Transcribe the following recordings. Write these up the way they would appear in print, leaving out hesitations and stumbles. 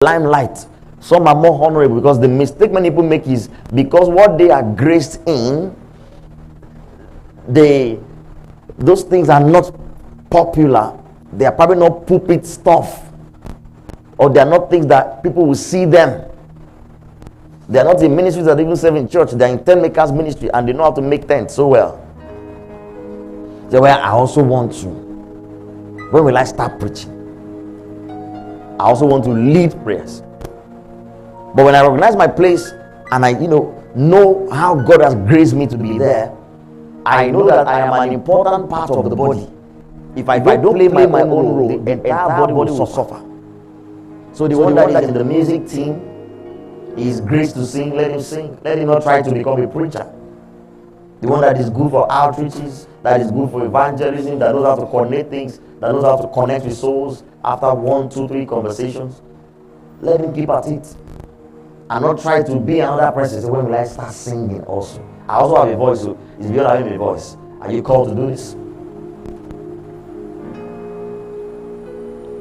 limelight. Some are more honorable, because the mistake many people make is because what they are graced in, those things are not popular. They are probably not pulpit stuff, or they are not things that people will see them. They are not in ministries that even serve in church. They are in tent makers ministry, and they know how to make tents so well. So, well, I also want to. When will I start preaching? I also want to lead prayers. But when I recognize my place and I know how God has graced me to be there, I know that I am an important part of the body. If I don't play my own role, the entire body will suffer. So the one that is in the music team is graced to sing, let him sing. Let him not try to become a preacher. The one that is good for outreaches, that is good for evangelism, that knows how to coordinate things, that knows how to connect with souls after 1, 2, 3 conversations, let him keep at it. And not try to be another person. So when will I start singing also? I also have a voice, so it's beyond having a voice. Are you called to do this?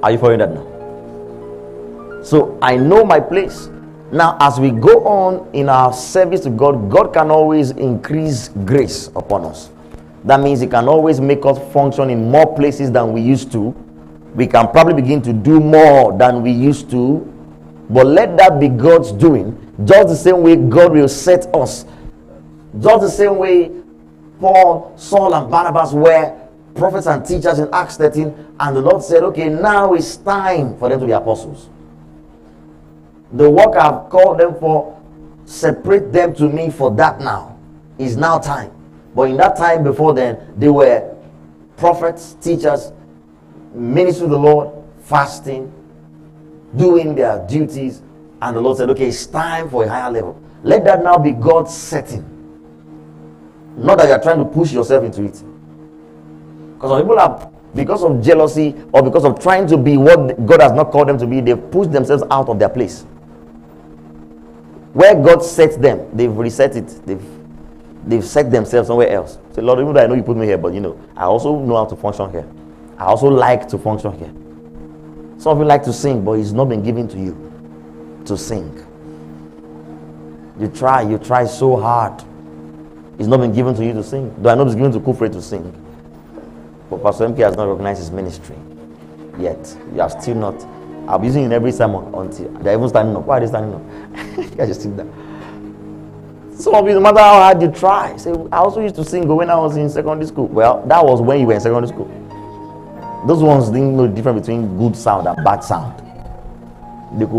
Are you following that now? So I know my place. Now, as we go on in our service to God, God can always increase grace upon us. That means He can always make us function in more places than we used to. We can probably begin to do more than we used to, but let that be God's doing. Just the same way God will set us. Just the same way Paul, Saul, and Barnabas were prophets and teachers in Acts 13, and the Lord said, okay, now it's time for them to be apostles. The work I've called them for, separate them to me for that now. It's now time. But in that time before then, they were prophets, teachers, ministering to the Lord, fasting, doing their duties, and the Lord said, okay, it's time for a higher level. Let that now be God's setting. Not that you're trying to push yourself into it. Because some people are, because of jealousy or because of trying to be what God has not called them to be, they've pushed themselves out of their place. Where God set them, they've reset it. They've set themselves somewhere else. Say, Lord, even though I know you put me here, but I also know how to function here. I also like to function here. Some of you like to sing, but it's not been given to you to sing. You try so hard. It's not been given to you to sing. Though I know it's given to Kufre to sing. But Pastor MK has not recognized his ministry yet. You are still not. I'll be using it in every sermon until they're even standing up. Why are they standing up? You guys just sit there. Some of you, no matter how hard you try, say, I also used to sing when I was in secondary school. Well, that was when you were in secondary school. Those ones didn't know the difference between good sound and bad sound. They could